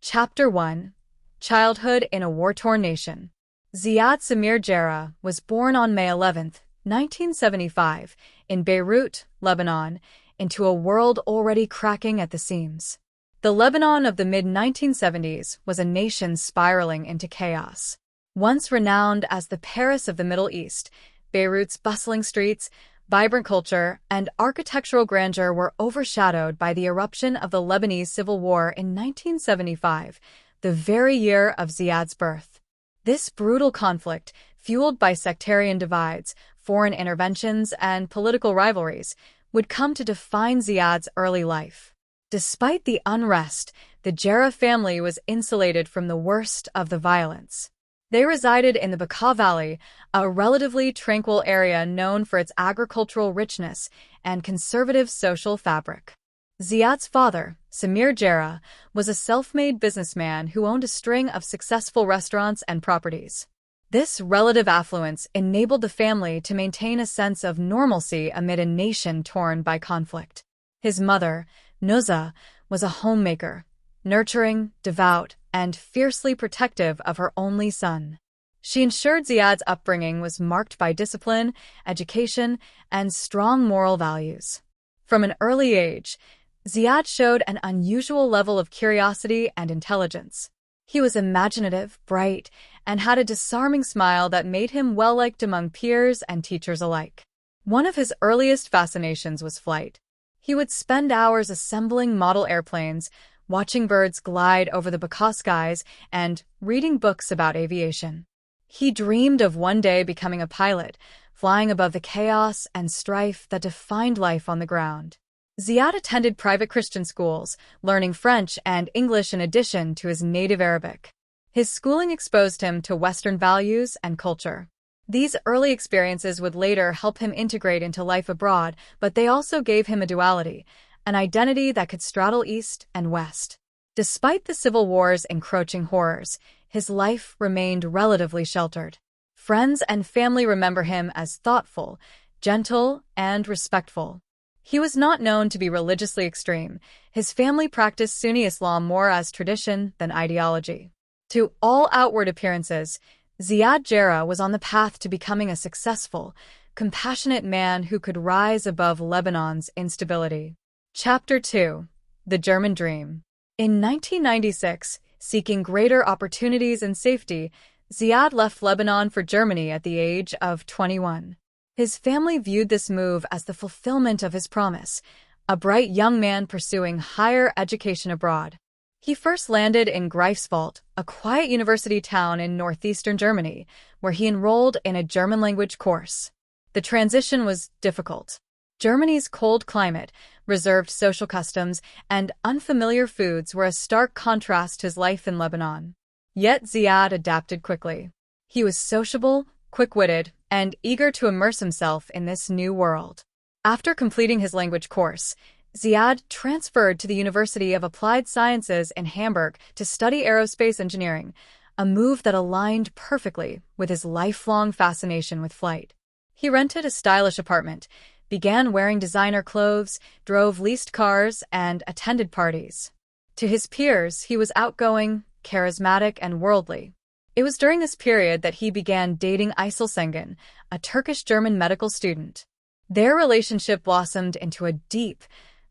Chapter 1: Childhood in a War-Torn Nation. Ziad Jarrah was born on May 11, 1975, in Beirut, Lebanon, into a world already cracking at the seams. The Lebanon of the mid-1970s was a nation spiraling into chaos. Once renowned as the Paris of the Middle East, Beirut's bustling streets, vibrant culture, and architectural grandeur were overshadowed by the eruption of the Lebanese Civil War in 1975, the very year of Ziad's birth. This brutal conflict, fueled by sectarian divides, foreign interventions, and political rivalries, would come to define Ziad's early life. Despite the unrest, the Jarrah family was insulated from the worst of the violence. They resided in the Bekaa Valley, a relatively tranquil area known for its agricultural richness and conservative social fabric. Ziad's father, Samir Jarrah, was a self-made businessman who owned a string of successful restaurants and properties. This relative affluence enabled the family to maintain a sense of normalcy amid a nation torn by conflict. His mother, Nuzha, was a homemaker, nurturing, devout, and fiercely protective of her only son. She ensured Ziad's upbringing was marked by discipline, education, and strong moral values. From an early age, Ziad showed an unusual level of curiosity and intelligence. He was imaginative, bright, and had a disarming smile that made him well-liked among peers and teachers alike. One of his earliest fascinations was flight. He would spend hours assembling model airplanes, watching birds glide over the Bekaa skies, and reading books about aviation. He dreamed of one day becoming a pilot, flying above the chaos and strife that defined life on the ground. Ziad attended private Christian schools, learning French and English in addition to his native Arabic. His schooling exposed him to Western values and culture. These early experiences would later help him integrate into life abroad, but they also gave him a duality, an identity that could straddle East and West. Despite the Civil War's encroaching horrors, his life remained relatively sheltered. Friends and family remember him as thoughtful, gentle, and respectful. He was not known to be religiously extreme. His family practiced Sunni Islam more as tradition than ideology. To all outward appearances, Ziad Jarrah was on the path to becoming a successful, compassionate man who could rise above Lebanon's instability. Chapter 2: The German Dream. In 1996, seeking greater opportunities and safety, Ziad left Lebanon for Germany at the age of 21. His family viewed this move as the fulfillment of his promise, a bright young man pursuing higher education abroad. He first landed in Greifswald, a quiet university town in northeastern Germany, where he enrolled in a German-language course. The transition was difficult. Germany's cold climate, reserved social customs, and unfamiliar foods were a stark contrast to his life in Lebanon. Yet Ziad adapted quickly. He was sociable, quick-witted, and eager to immerse himself in this new world. After completing his language course, Ziad transferred to the University of Applied Sciences in Hamburg to study aerospace engineering, a move that aligned perfectly with his lifelong fascination with flight. He rented a stylish apartment, began wearing designer clothes, drove leased cars, and attended parties. To his peers, he was outgoing, charismatic, and worldly. It was during this period that he began dating Aysel Sengen, a Turkish-German medical student. Their relationship blossomed into a deep,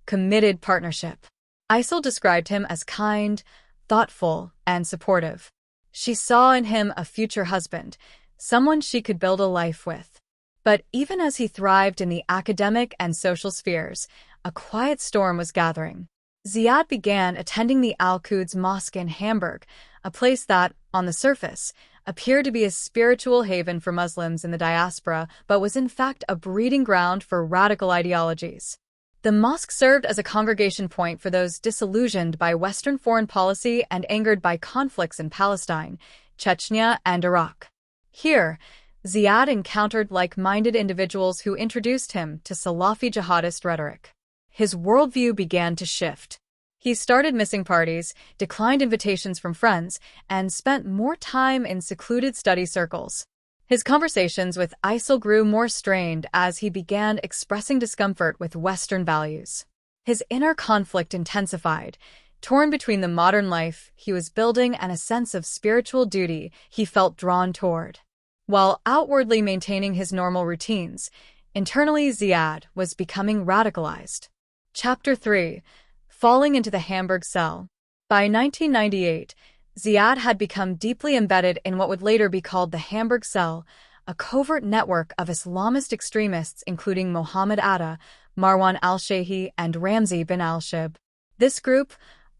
committed partnership. Aysel described him as kind, thoughtful, and supportive. She saw in him a future husband, someone she could build a life with. But even as he thrived in the academic and social spheres, a quiet storm was gathering. Ziad began attending the Al-Quds Mosque in Hamburg, a place that, on the surface, appeared to be a spiritual haven for Muslims in the diaspora, but was in fact a breeding ground for radical ideologies. The mosque served as a congregation point for those disillusioned by Western foreign policy and angered by conflicts in Palestine, Chechnya, and Iraq. Here, Ziad encountered like-minded individuals who introduced him to Salafi jihadist rhetoric. His worldview began to shift. He started missing parties, declined invitations from friends, and spent more time in secluded study circles. His conversations with Aysel grew more strained as he began expressing discomfort with Western values. His inner conflict intensified, Torn between the modern life he was building and a sense of spiritual duty he felt drawn toward. While outwardly maintaining his normal routines, internally Ziad was becoming radicalized. Chapter 3. Falling into the Hamburg Cell. By 1998, Ziad had become deeply embedded in what would later be called the Hamburg Cell, a covert network of Islamist extremists including Mohammed Atta, Marwan al-Shehi, and Ramzi bin al-Shib. This group,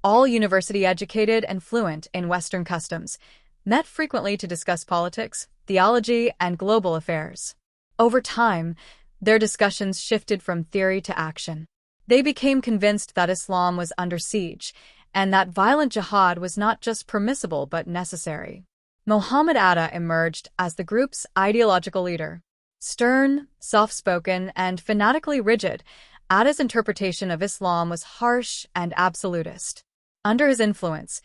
all university-educated and fluent in Western customs, met frequently to discuss politics, theology, and global affairs. Over time, their discussions shifted from theory to action. They became convinced that Islam was under siege, and that violent jihad was not just permissible but necessary. Mohammed Atta emerged as the group's ideological leader. Stern, soft-spoken, and fanatically rigid, Atta's interpretation of Islam was harsh and absolutist. Under his influence,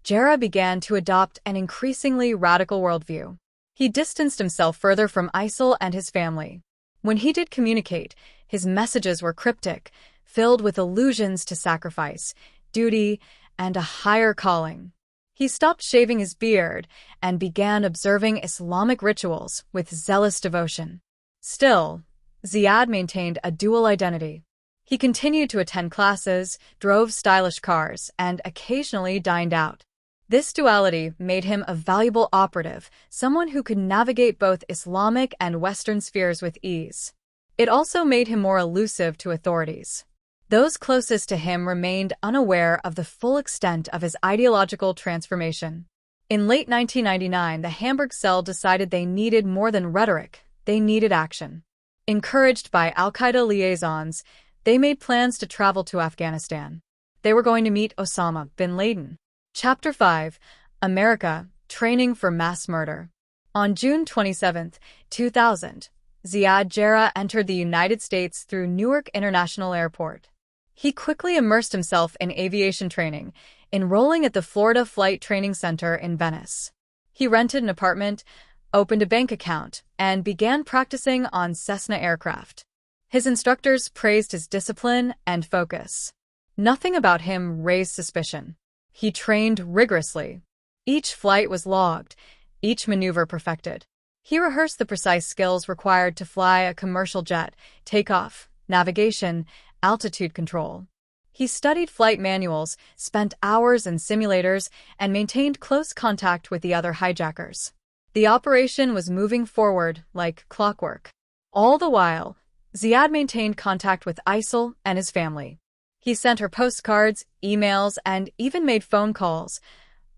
Jarrah began to adopt an increasingly radical worldview. He distanced himself further from ISIL and his family. When he did communicate, his messages were cryptic, filled with allusions to sacrifice, duty, and a higher calling. He stopped shaving his beard and began observing Islamic rituals with zealous devotion. Still, Ziad maintained a dual identity. He continued to attend classes, drove stylish cars, and occasionally dined out. This duality made him a valuable operative, someone who could navigate both Islamic and Western spheres with ease. It also made him more elusive to authorities. Those closest to him remained unaware of the full extent of his ideological transformation. In late 1999, the Hamburg Cell decided they needed more than rhetoric, they needed action. Encouraged by Al-Qaeda liaisons, they made plans to travel to Afghanistan. They were going to meet Osama bin Laden. Chapter 5. America, Training for Mass Murder. On June 27, 2000, Ziad Jarrah entered the United States through Newark International Airport. He quickly immersed himself in aviation training, enrolling at the Florida Flight Training Center in Venice. He rented an apartment, opened a bank account, and began practicing on Cessna aircraft. His instructors praised his discipline and focus. Nothing about him raised suspicion. He trained rigorously. Each flight was logged, each maneuver perfected. He rehearsed the precise skills required to fly a commercial jet, takeoff, navigation, altitude control. He studied flight manuals, spent hours in simulators, and maintained close contact with the other hijackers. The operation was moving forward like clockwork. All the while, Ziad maintained contact with ISIL and his family. He sent her postcards, emails, and even made phone calls,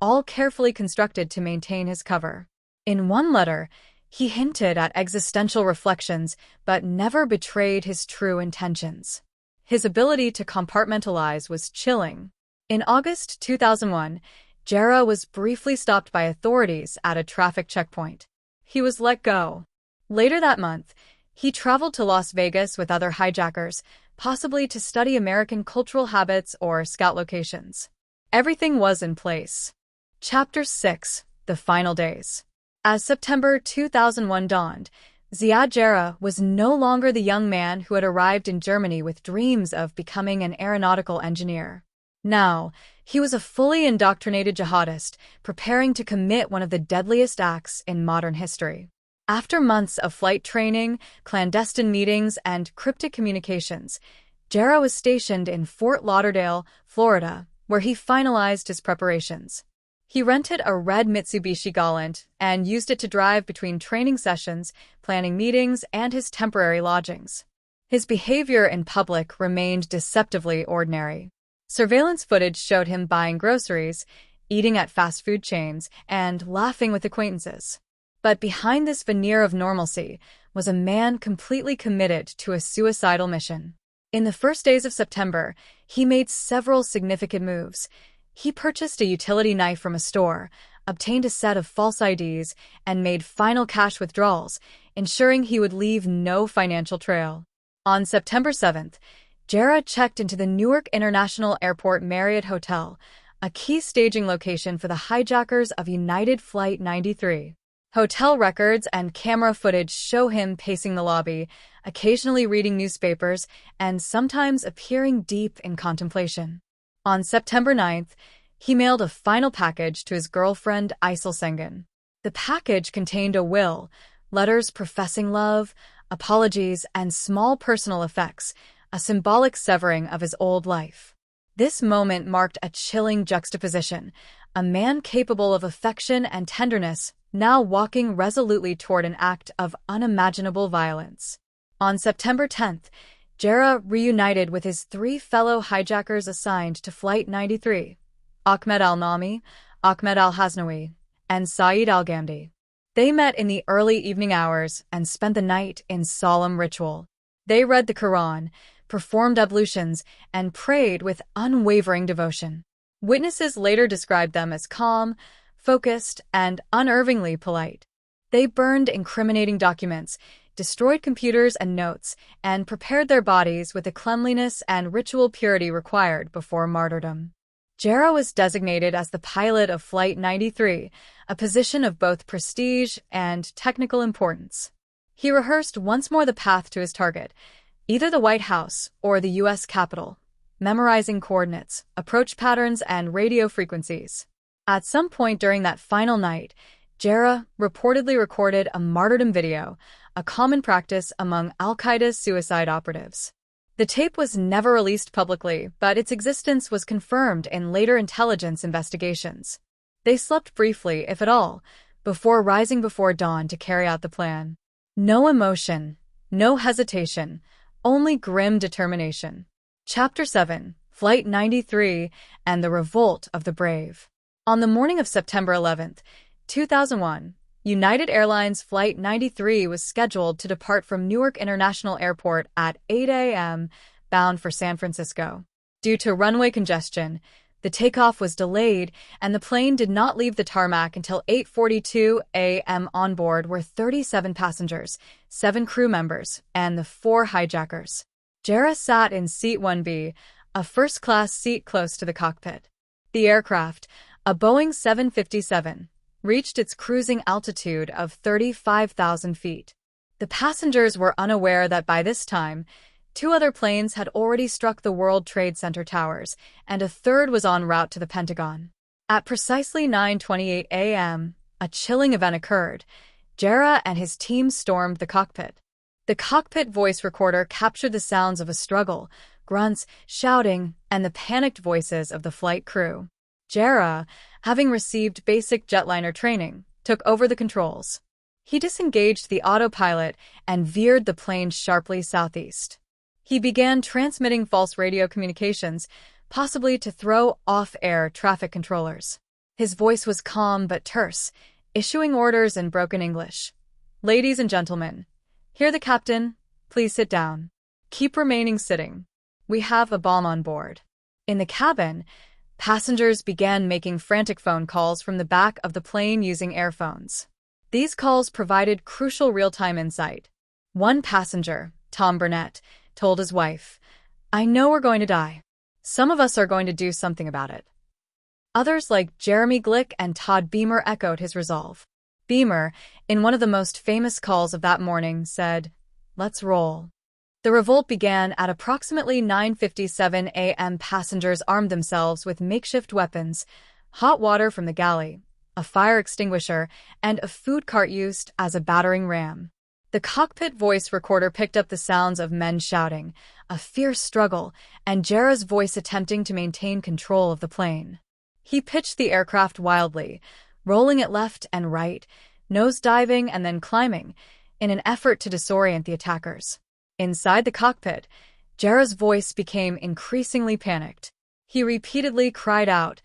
all carefully constructed to maintain his cover. In one letter, he hinted at existential reflections, but never betrayed his true intentions. His ability to compartmentalize was chilling. In August 2001, Jarrah was briefly stopped by authorities at a traffic checkpoint. He was let go. Later that month, he traveled to Las Vegas with other hijackers, possibly to study American cultural habits or scout locations. Everything was in place. Chapter 6. The Final Days. As September 2001 dawned, Ziad Jarrah was no longer the young man who had arrived in Germany with dreams of becoming an aeronautical engineer. Now, he was a fully indoctrinated jihadist, preparing to commit one of the deadliest acts in modern history. After months of flight training, clandestine meetings, and cryptic communications, Jarrah was stationed in Fort Lauderdale, Florida, where he finalized his preparations. He rented a red Mitsubishi Galant and used it to drive between training sessions, planning meetings, and his temporary lodgings. His behavior in public remained deceptively ordinary. Surveillance footage showed him buying groceries, eating at fast food chains, and laughing with acquaintances. But behind this veneer of normalcy was a man completely committed to a suicidal mission. In the first days of September, he made several significant moves. He purchased a utility knife from a store, obtained a set of false IDs, and made final cash withdrawals, ensuring he would leave no financial trail. On September 7th, Jarrah checked into the Newark International Airport Marriott Hotel, a key staging location for the hijackers of United Flight 93. Hotel records and camera footage show him pacing the lobby, occasionally reading newspapers, and sometimes appearing deep in contemplation. On September 9th, he mailed a final package to his girlfriend Aysel Sengen. The package contained a will, letters professing love, apologies, and small personal effects, a symbolic severing of his old life. This moment marked a chilling juxtaposition, a man capable of affection and tenderness now walking resolutely toward an act of unimaginable violence. On September 10th, Jarrah reunited with his 3 fellow hijackers assigned to Flight 93, Ahmed al-Nami, Ahmed al-Hasnawi, and Saeed al-Ghamdi. They met in the early evening hours and spent the night in solemn ritual. They read the Quran, performed ablutions, and prayed with unwavering devotion. Witnesses later described them as calm, focused, and unerringly polite. They burned incriminating documents, destroyed computers and notes, and prepared their bodies with the cleanliness and ritual purity required before martyrdom. Jarrah was designated as the pilot of Flight 93, a position of both prestige and technical importance. He rehearsed once more the path to his target, either the White House or the U.S. Capitol, memorizing coordinates, approach patterns, and radio frequencies. At some point during that final night, Jarrah reportedly recorded a martyrdom video, a common practice among Al-Qaeda's suicide operatives. The tape was never released publicly, but its existence was confirmed in later intelligence investigations. They slept briefly, if at all, before rising before dawn to carry out the plan. No emotion, no hesitation, only grim determination. Chapter 7: Flight 93 and the Revolt of the Brave. On the morning of September 11, 2001, United Airlines Flight 93 was scheduled to depart from Newark International Airport at 8 a.m., bound for San Francisco. Due to runway congestion, the takeoff was delayed, and the plane did not leave the tarmac until 8:42 a.m. On board were 37 passengers, 7 crew members, and the 4 hijackers. Jarrah sat in Seat 1B, a first-class seat close to the cockpit. The aircraft, a Boeing 757, reached its cruising altitude of 35,000 feet. The passengers were unaware that by this time, 2 other planes had already struck the World Trade Center towers, and a third was en route to the Pentagon. At precisely 9:28 a.m., a chilling event occurred. Jarrah and his team stormed the cockpit. The cockpit voice recorder captured the sounds of a struggle, grunts, shouting, and the panicked voices of the flight crew. Jarrah, having received basic jetliner training, took over the controls. He disengaged the autopilot and veered the plane sharply southeast. He began transmitting false radio communications, possibly to throw off air traffic controllers. His voice was calm but terse, issuing orders in broken English. "Ladies and gentlemen, hear the captain. Please sit down. Keep remaining sitting. We have a bomb on board." In the cabin, passengers began making frantic phone calls from the back of the plane using airphones. These calls provided crucial real-time insight. One passenger, Tom Burnett, told his wife, "I know we're going to die. Some of us are going to do something about it." Others like Jeremy Glick and Todd Beamer echoed his resolve. Beamer, in one of the most famous calls of that morning, said, "Let's roll." The revolt began at approximately 9:57 a.m. Passengers armed themselves with makeshift weapons, hot water from the galley, a fire extinguisher, and a food cart used as a battering ram. The cockpit voice recorder picked up the sounds of men shouting, a fierce struggle, and Jarrah's voice attempting to maintain control of the plane. He pitched the aircraft wildly, rolling it left and right, nose-diving and then climbing, in an effort to disorient the attackers. Inside the cockpit, Jarrah's voice became increasingly panicked. He repeatedly cried out,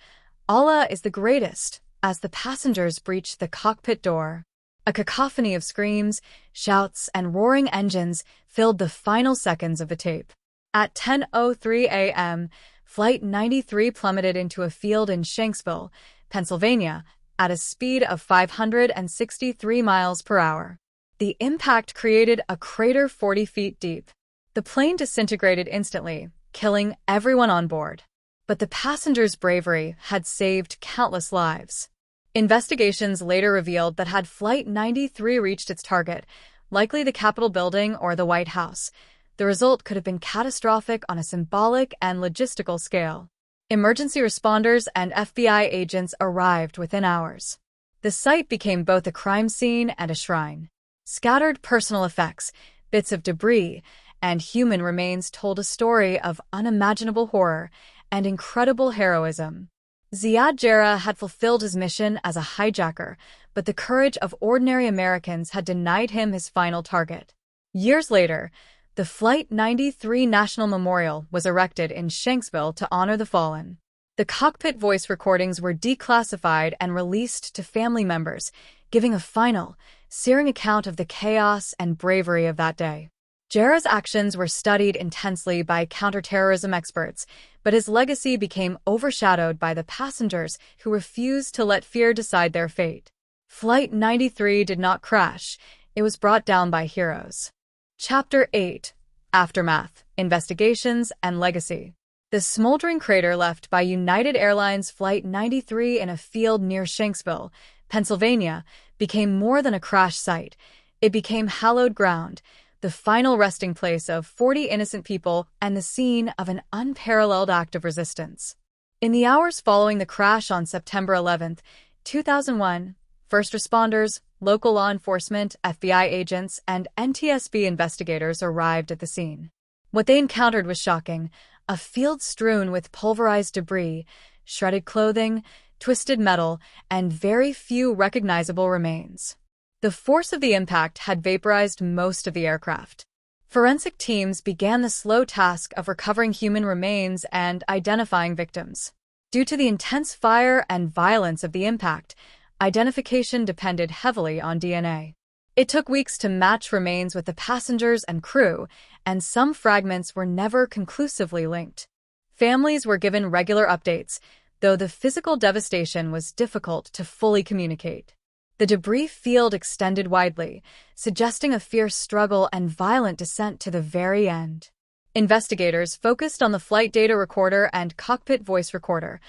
"Allah is the greatest," as the passengers breached the cockpit door. A cacophony of screams, shouts, and roaring engines filled the final seconds of the tape. At 10:03 a.m., Flight 93 plummeted into a field in Shanksville, Pennsylvania, at a speed of 563 miles per hour. The impact created a crater 40 feet deep. The plane disintegrated instantly, killing everyone on board. But the passengers' bravery had saved countless lives. Investigations later revealed that had Flight 93 reached its target, likely the Capitol building or the White House, the result could have been catastrophic on a symbolic and logistical scale. Emergency responders and FBI agents arrived within hours. The site became both a crime scene and a shrine. Scattered personal effects, bits of debris, and human remains told a story of unimaginable horror and incredible heroism. Ziad Jarrah had fulfilled his mission as a hijacker, but the courage of ordinary Americans had denied him his final target. Years later, the Flight 93 National Memorial was erected in Shanksville to honor the fallen. The cockpit voice recordings were declassified and released to family members, giving a final, searing account of the chaos and bravery of that day. Jarrah's actions were studied intensely by counterterrorism experts, but his legacy became overshadowed by the passengers who refused to let fear decide their fate. Flight 93 did not crash. It was brought down by heroes. Chapter 8: Aftermath, Investigations, and Legacy. The smoldering crater left by United Airlines Flight 93 in a field near Shanksville, Pennsylvania, became more than a crash site. It became hallowed ground, the final resting place of 40 innocent people and the scene of an unparalleled act of resistance. In the hours following the crash on September 11, 2001, first responders, local law enforcement, FBI agents, and NTSB investigators arrived at the scene. What they encountered was shocking: a field strewn with pulverized debris, shredded clothing, twisted metal, and very few recognizable remains. The force of the impact had vaporized most of the aircraft. Forensic teams began the slow task of recovering human remains and identifying victims. Due to the intense fire and violence of the impact, identification depended heavily on DNA. It took weeks to match remains with the passengers and crew, and some fragments were never conclusively linked. Families were given regular updates, though the physical devastation was difficult to fully communicate. The debris field extended widely, suggesting a fierce struggle and violent descent to the very end. Investigators focused on the flight data recorder and cockpit voice recorder,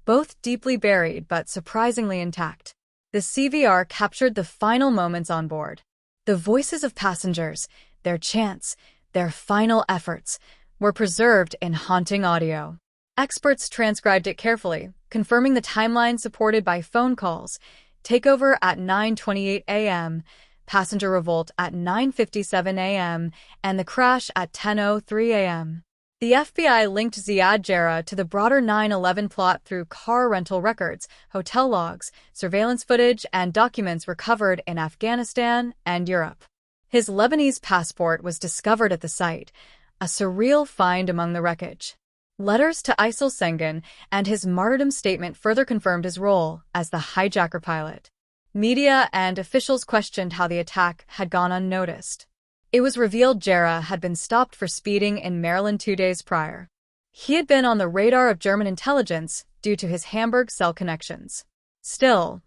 both deeply buried but surprisingly intact. The CVR captured the final moments on board. The voices of passengers, their chants, their final efforts, were preserved in haunting audio. Experts transcribed it carefully, confirming the timeline supported by phone calls: takeover at 9:28 a.m., passenger revolt at 9:57 a.m., and the crash at 10:03 a.m. The FBI linked Ziad Jarrah to the broader 9/11 plot through car rental records, hotel logs, surveillance footage, and documents recovered in Afghanistan and Europe. His Lebanese passport was discovered at the site, a surreal find among the wreckage. Letters to ISIL Sengun and his martyrdom statement further confirmed his role as the hijacker pilot. Media and officials questioned how the attack had gone unnoticed. It was revealed Jarrah had been stopped for speeding in Maryland 2 days prior. He had been on the radar of German intelligence due to his Hamburg cell connections. Still,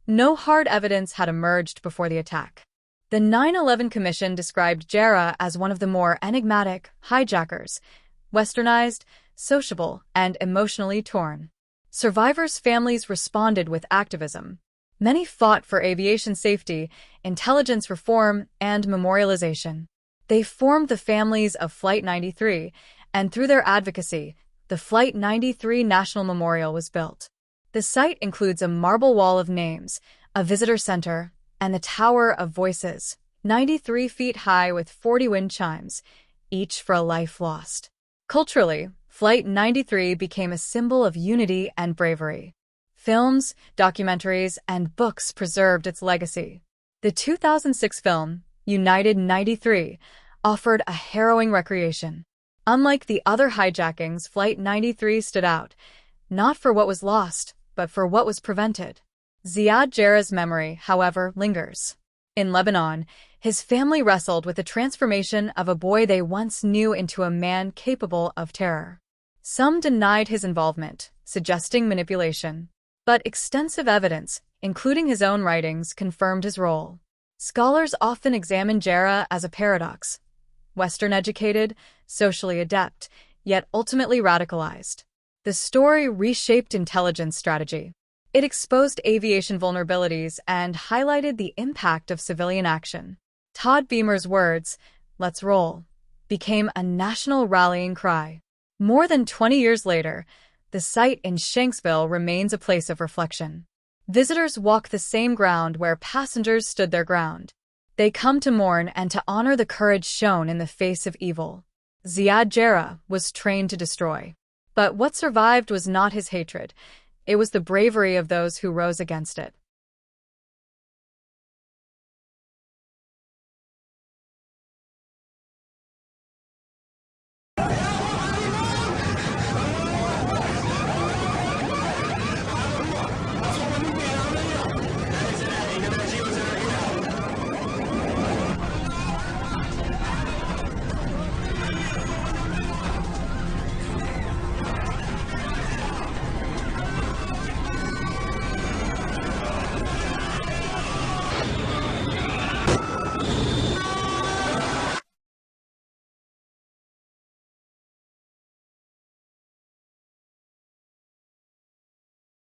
no hard evidence had emerged before the attack. The 9/11 Commission described Jarrah as one of the more enigmatic hijackers, westernized, sociable, and emotionally torn. Survivors' families responded with activism. Many fought for aviation safety, intelligence reform, and memorialization. They formed the families of Flight 93, and through their advocacy, the Flight 93 National Memorial was built. The site includes a marble wall of names, a visitor center, and the Tower of Voices, 93 feet high with 40 wind chimes, each for a life lost. Culturally, Flight 93 became a symbol of unity and bravery. Films, documentaries, and books preserved its legacy. The 2006 film, United 93, offered a harrowing recreation. Unlike the other hijackings, Flight 93 stood out, not for what was lost, but for what was prevented. Ziad Jarrah's memory, however, lingers. In Lebanon, his family wrestled with the transformation of a boy they once knew into a man capable of terror. Some denied his involvement, suggesting manipulation. But extensive evidence, including his own writings, confirmed his role. Scholars often examine Jarrah as a paradox: Western-educated, socially adept, yet ultimately radicalized. The story reshaped intelligence strategy. It exposed aviation vulnerabilities and highlighted the impact of civilian action. Todd Beamer's words, "Let's roll," became a national rallying cry. More than 20 years later, the site in Shanksville remains a place of reflection. Visitors walk the same ground where passengers stood their ground. They come to mourn and to honor the courage shown in the face of evil. Ziad Jarrah was trained to destroy. But what survived was not his hatred. It was the bravery of those who rose against it.